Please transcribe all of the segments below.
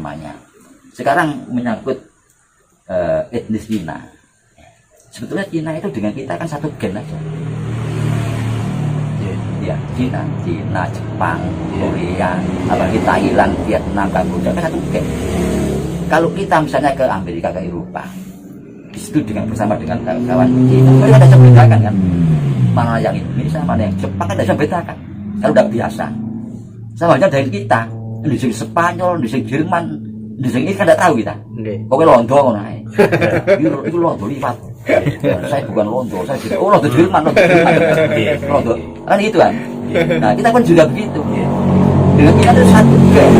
namanya. Sekarang menyangkut etnis Cina. Sebetulnya Cina itu dengan kita kan satu gen aja. Ya, Cina, Jepang, Korea, apalagi Thailand, Vietnam, Kamboja kan satu gen. Kalau kita misalnya ke Amerika, ke Eropa, di situ bersama dengan kawan Cina, mereka tidak bisa bedakan kan, mana yang Indonesia, mana yang Jepang, kan tidak bisa bedakan. Kalau udah biasa, sama aja dari kita, Indonesia Spanyol, Indonesia Jerman, Indonesia ini kan tidak tahu kita. Pokoknya Londo, itu Londo lipat. Saya bukan Londo, saya juga Londo Jerman, Londo, kan itu kan. Nah kita pun juga begitu. Dengan kita itu satu gen,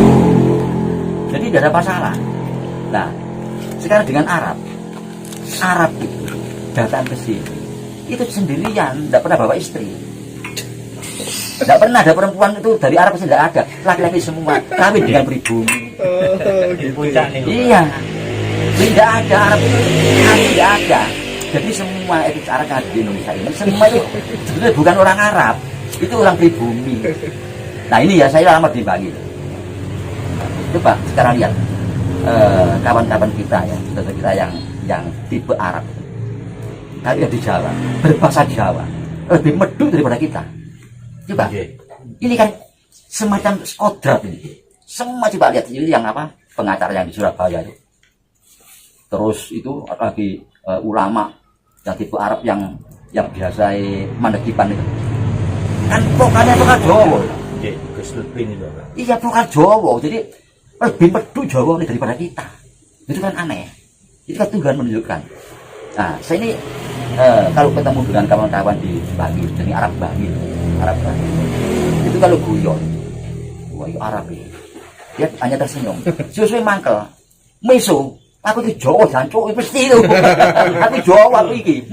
jadi tidak ada masalah. Nah sekarang dengan Arab itu datang ke sini, itu sendirian, tidak pernah bawa istri. Tidak pernah ada perempuan itu dari Arab sini, tidak ada, laki-laki semua kawin dengan pribumi. Iya, tidak ada Arab itu, tidak ada. Jadi semua etnis Arab yang ada di Indonesia ini, semua itu sebenarnya bukan orang Arab, itu orang pribumi. Nah ini ya saya lama dibagi. Coba sekarang lihat kawan-kawan kita ya, saudara kita yang tipe Arab, kalau yang di Jawa berbahasa Jawa lebih meduk daripada kita. Coba, ini kan semacam kodrat ini. Semua coba lihat ini yang apa pengacara yang di Surabaya itu. Terus itu lagi ulama yang tipe Arab yang biasa manekipan itu. Kan vokalnya vokal Jawa. Iya vokal Jawa, jadi lebih meduk Jawa ini daripada kita. Itu kan aneh. Itu kan Tuhan menunjukkan. Nah, saya ini kalau ketemu dengan kawan-kawan di Bangil, jadi Arab Bangil, itu kalau guyon, wah itu Arab ini, dia hanya tersenyum, sesuai mangkel, meso, aku itu Jawa jancuk, mesti itu, aku Jawa aku iki,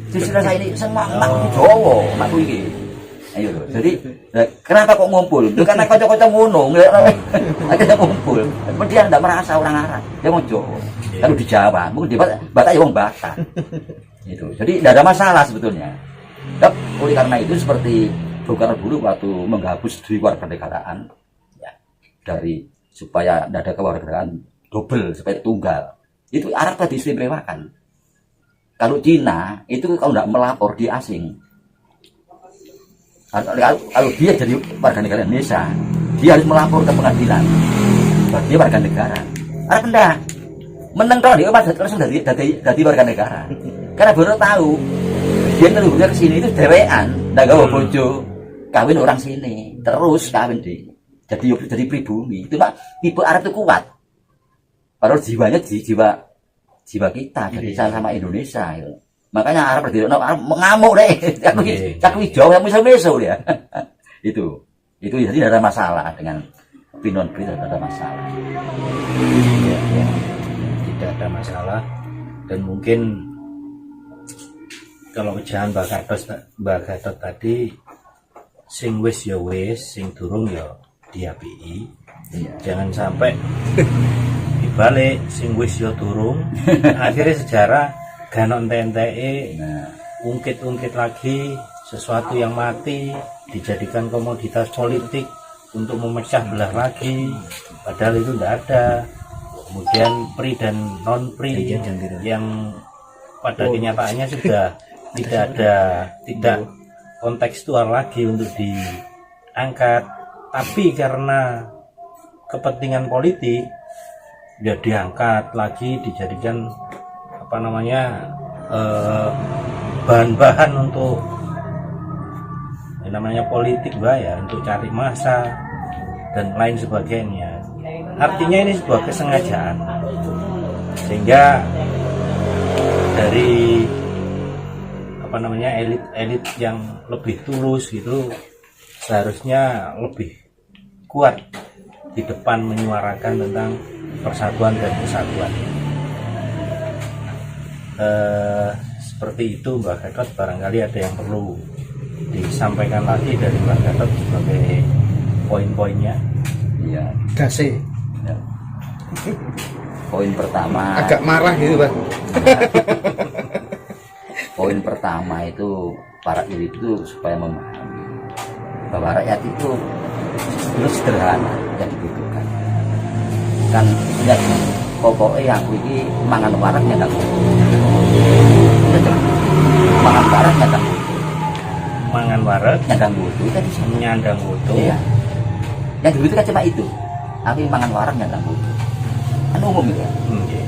sesudah saya ini semua aku Jawa, aku iki, ayo, jadi kenapa kok ngumpul? Karena kocok-kocok ngono, akhirnya ngumpul, dia tidak merasa orang Arab, dia mau Jawa. Kalau di Jawa, mungkin di Batak ya wong Batak. Itu. Jadi tidak ada masalah sebetulnya. Oleh karena itu seperti Bung Karno dulu waktu menghapus kewarganegaraan ya, dari supaya tidak ada kewarganegaraan double supaya tunggal. Itu Arab tadi istimewakan. Kalau Cina itu kalau tidak melapor di asing. Kalau dia jadi warga negara Indonesia, dia harus melapor ke pengadilan. Dia warga negara. Arab enggak. Menang kalau dia langsung dari warga negara. Karena baru tahu dia ngeluhnya ke sini itu dewean, nggak gawe bojo, kawin orang sini, terus kawin jadi pribumi. Itu mak tipe Arab itu kuat. Padahal jiwanya jiwa kita, jadi sama Indonesia. Gitu. Makanya Arab mengamuk deh. Aku Jawa yang meso dia. Itu jadi tidak ada masalah dengan pinon tidak ada masalah. Ya. Tidak ada masalah, dan mungkin kalau ucapan Mbak Gatot tadi sing wis ya wis, sing durung ya diapiki. Jangan sampai dibalik sing wis ya durung akhirnya sejarah ganon TNTE ungkit-ungkit lagi sesuatu yang mati dijadikan komoditas politik untuk memecah belah lagi, padahal itu tidak ada. Kemudian pri dan non pri yang pada kenyataannya sudah tidak kontekstual lagi untuk diangkat, tapi karena kepentingan politik ya diangkat lagi, dijadikan bahan-bahan untuk namanya politik ya, untuk cari massa dan lain sebagainya. Artinya ini sebuah kesengajaan, sehingga dari elit yang lebih tulus gitu seharusnya lebih kuat di depan menyuarakan tentang persatuan dan kesatuan. Seperti itu Mbak Gatot, barangkali ada yang perlu disampaikan lagi dari Mbak Gatot sebagai poin-poinnya. Iya. Dase. Ya. Poin pertama. Agak marah gitu Pak. Poin pertama itu para elit itu supaya memahami bahwa rakyat itu sederhana yang dibutuhkan. kan ya pokoknya aku ini mangan warak nyandang mutu. Mangan warak nyandang mutu. Mangan wareg, Nyandang mutu itu bisa. nyandang mutu. Iya. Yang dulu itu kan cuma itu. Aku ini mangan warak nyandang mutu. Kan umum itu. Iya.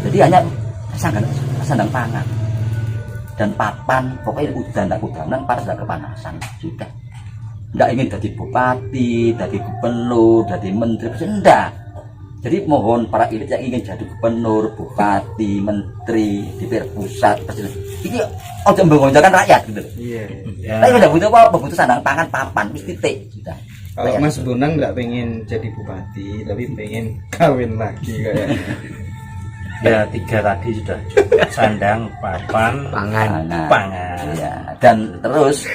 Jadi hanya sandang pangan dan papan, pokoknya udah ndak kudanan pas ndak kepanasan sudah. Ndak ingin jadi bupati, jadi gubernur, jadi menteri, enggak. Jadi mohon para elit yang ingin jadi gubernur, bupati, menteri, DPR pusat, presiden, ini ojo mengonjakan rakyat gitu. Iya. Ya. Tapi udah butuh apa? Butuh sandang pangan, papan, mesti titik sudah. Kalau Mas Bonang nggak pengen jadi bupati, tapi pengen kawin lagi kayaknya. Ya, 3 tadi sudah cukup. Sandang, papan, pangan. Ya. Dan terus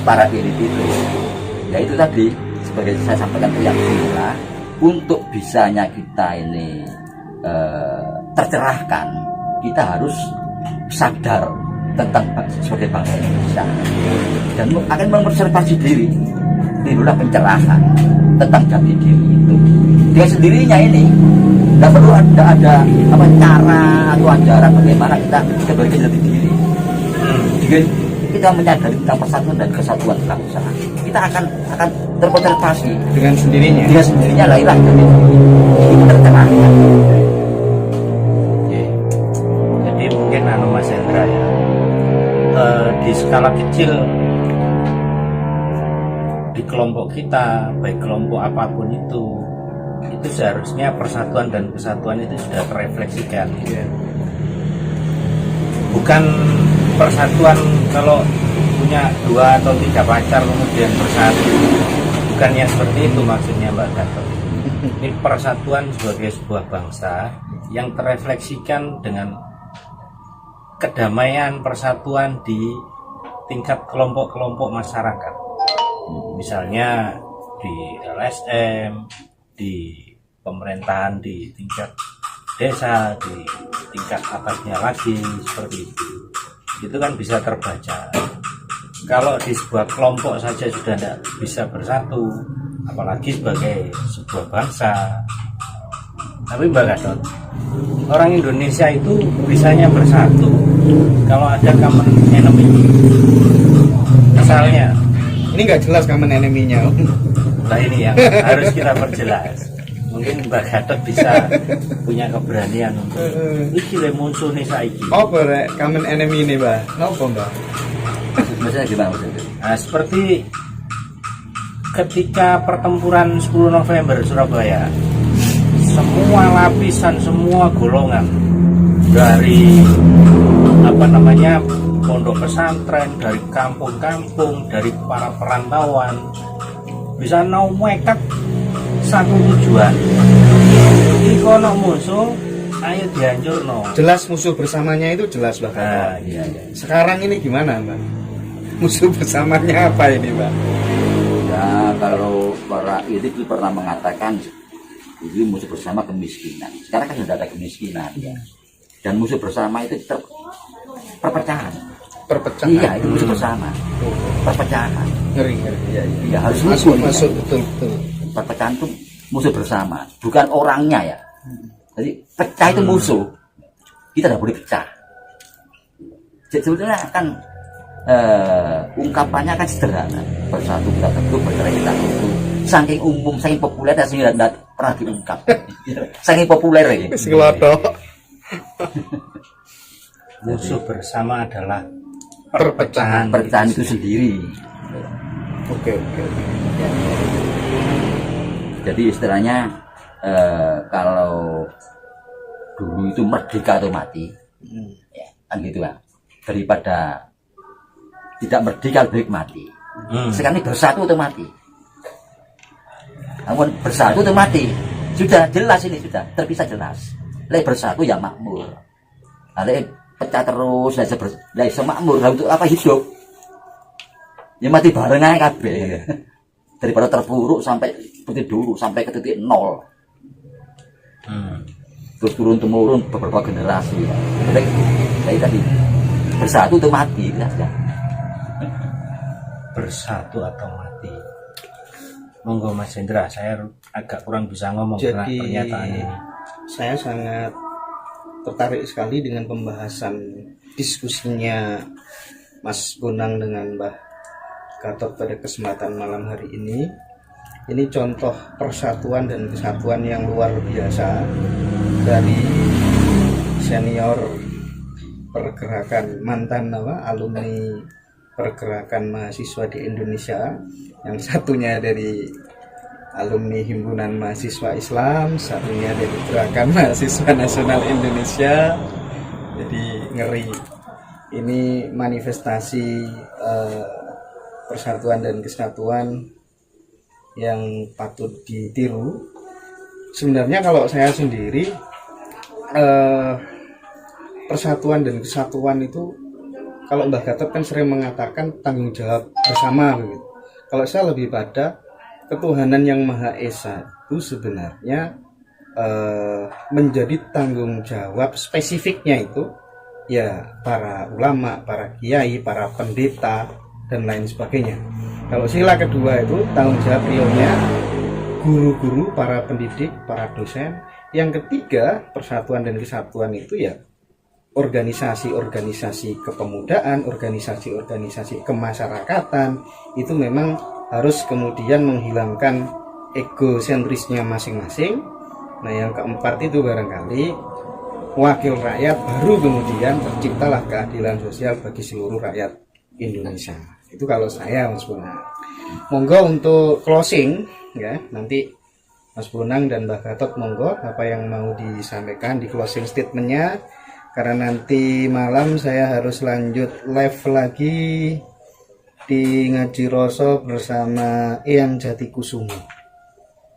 para elit itu, ya itu tadi sebagai saya sampaikan yang gila, untuk bisanya kita ini tercerahkan, kita harus sadar tentang sebagai bangsa Indonesia dan akan memperservasi diri. Inilah pencerahan tentang jati diri itu. Dia sendirinya ini tidak perlu ada apa cara atau ajaran bagaimana kita sebagai jati diri. Jika kita menyadari tentang persatuan dan kesatuan bangsa, kita akan terkonservasi Dengan sendirinya. dia sendirinya lahirlah itu tercerahkan. Oke. Jadi mungkin Mas Hendra ya, di skala kecil di kelompok kita, baik kelompok apapun itu seharusnya persatuan dan kesatuan itu sudah terrefleksikan. Iya. Bukan persatuan kalau punya 2 atau 3 pacar kemudian bersatu, bukannya seperti itu maksudnya Mbak Gatot. Ini persatuan sebagai sebuah bangsa yang terrefleksikan dengan kedamaian persatuan di tingkat kelompok-kelompok masyarakat, misalnya di LSM, di pemerintahan, di tingkat desa, di tingkat atasnya lagi, seperti itu kan bisa terbaca. Kalau di sebuah kelompok saja sudah tidak bisa bersatu, apalagi sebagai sebuah bangsa. Tapi Mbak Gatot, orang Indonesia itu bisanya bersatu kalau ada common enemy. Misalnya, Ini nggak jelas common enemy-nya. nah ini yang harus kita perjelas. Mungkin Mbak Gatot bisa punya keberanian untuk iki le musuh nih saiki. Apa rek common enemy ini, Mbak? Kenapa, Mbak? Maksudnya gimana maksudnya? Nah, seperti ketika pertempuran 10 November Surabaya, semua lapisan, semua golongan dari pondok pesantren, dari kampung-kampung, dari para perantauan bisa mekat satu tujuan. Iki kono musuh, ayo dihancurno. Jelas musuh bersamanya itu jelas, Mbak. Nah, Iya. Sekarang ini gimana, Mbak? Musuh bersamanya apa ini, Mbak? Ya kalau para elit itu pernah mengatakan itu musuh bersama kemiskinan. Sekarang kan sudah ada kemiskinan ya. Dan musuh bersama itu perpecahan. Perpecahan. Iya, itu musuh bersama. Perpecahan. Ngeri. Iya. Iya, harus Masuk, rukun, masuk, ya. betul. Perpecahan itu musuh bersama, bukan orangnya ya. Jadi pecah itu musuh. Kita tidak boleh pecah. Jadi sebetulnya kan ungkapannya kan sederhana. Bersatu kita teguh, bercerai kita teguh. Saking umum, saking populer, sehingga tidak pernah diungkap. Saking populer ya. Sekelotok. musuh bersama adalah Perpecahan. Perpecahan itu sendiri. Oke. Jadi istilahnya kalau dulu itu merdeka atau mati, ya, kan gitu lah. Daripada tidak merdeka lebih baik mati. Sekarang ini bersatu atau mati. Namun bersatu atau mati sudah jelas, ini sudah terpisah jelas. Lek bersatu ya makmur. Lek pecah terus, lek semakmur, untuk apa hidup? Ya mati bareng aja kabeh. Daripada terpuruk sampai seperti dulu, sampai ke titik nol. Terus turun temurun beberapa generasi ya. Jadi tadi bersatu atau mati ya. bersatu atau mati. Monggo Mas Hendra, saya agak kurang bisa ngomong karena Jadi pernyataan ini. saya sangat tertarik sekali dengan pembahasan diskusinya Mas Bonang dengan Mbah Gatot pada kesempatan malam hari ini. Ini contoh persatuan dan kesatuan yang luar biasa dari senior pergerakan mantan alumni pergerakan mahasiswa di Indonesia, yang satunya dari alumni Himpunan Mahasiswa Islam, satunya dari Gerakan Mahasiswa Nasional Indonesia. Jadi ngeri. Ini manifestasi persatuan dan kesatuan yang patut ditiru. Sebenarnya kalau saya sendiri persatuan dan kesatuan itu, kalau Mbah Gatot kan sering mengatakan tanggung jawab bersama begitu. Kalau saya lebih pada ketuhanan yang Maha Esa itu sebenarnya menjadi tanggung jawab spesifiknya itu ya para ulama, para kiai, para pendeta dan lain sebagainya. Kalau sila kedua itu tanggung jawab realnya guru-guru, para pendidik, para dosen. Yang ketiga, persatuan dan kesatuan itu ya organisasi-organisasi kepemudaan, organisasi-organisasi kemasyarakatan. Itu memang harus kemudian menghilangkan egosentrisnya masing-masing. Nah, yang keempat itu barangkali wakil rakyat, baru kemudian terciptalah keadilan sosial bagi seluruh rakyat Indonesia. Itu kalau saya, Mas Bonang. Monggo untuk closing ya, nanti Mas Bonang dan Mbah Gatot monggo apa yang mau disampaikan di closing statementnya, karena nanti malam saya harus lanjut live lagi di Ngaji Roso bersama Eyang Jatikusumo.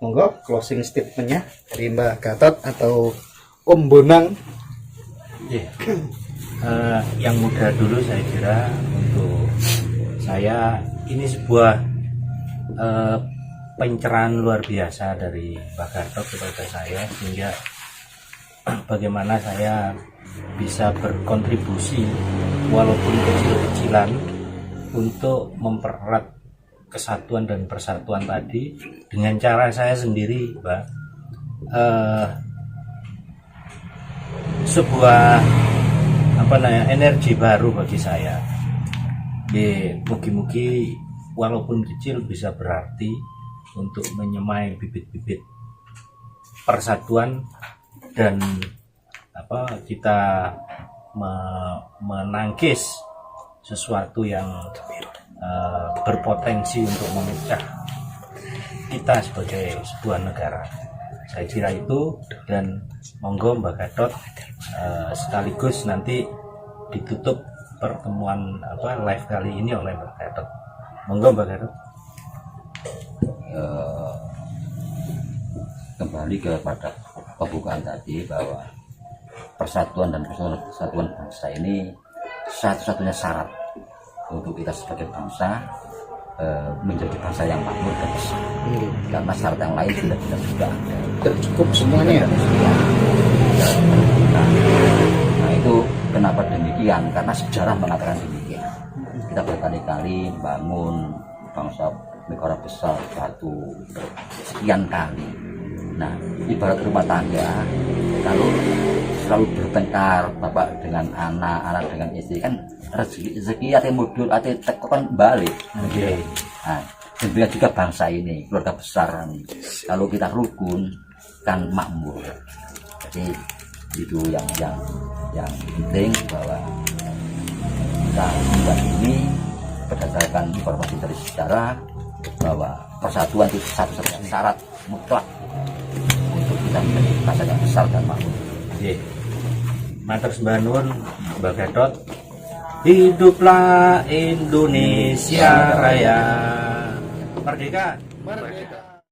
Monggo closing statementnya dari Mbah Gatot atau Om Bonang. Yang mudah dulu saya kira untuk saya ini sebuah pencerahan luar biasa dari Mbah Gatot kepada saya, sehingga bagaimana saya bisa berkontribusi walaupun kecil-kecilan untuk mempererat kesatuan dan persatuan tadi dengan cara saya sendiri, Mbak. Sebuah energi baru bagi saya. Mugi-mugi walaupun kecil bisa berarti untuk menyemai bibit-bibit persatuan dan kita menangkis sesuatu yang berpotensi untuk memecah kita sebagai sebuah negara. Saya kira itu, dan monggo Mbak Gatot sekaligus nanti ditutup pertemuan live kali ini oleh Mbak Gatot. Monggo Mbak Gatot. Kembali kepada pembukaan tadi bahwa persatuan dan kesatuan bangsa ini satu-satunya syarat untuk kita sebagai bangsa menjadi bangsa yang makmur dan besar. Karena syarat yang lain sudah ada. Cukup semuanya. Nah, itu kenapa demikian? Karena sejarah mengatakan demikian. Kita berkali-kali bangun bangsa negara besar satu sekian kali. Nah, ibarat rumah tangga, kalau selalu bertengkar bapak dengan anak dengan istri, kan rezeki atau modul atau teko kan balik. Okay. Nah, demikian juga bangsa ini, keluarga besar. Kalau kita rukun kan makmur. Jadi itu yang penting, bahwa kita buat ini berdasarkan informasi dari sejarah bahwa persatuan itu satu-satunya syarat mutlak untuk kita menjadi bangsa yang besar dan makmur. Matur sembah nuwun Mbak Gatot. Hiduplah Indonesia Raya. Merdeka.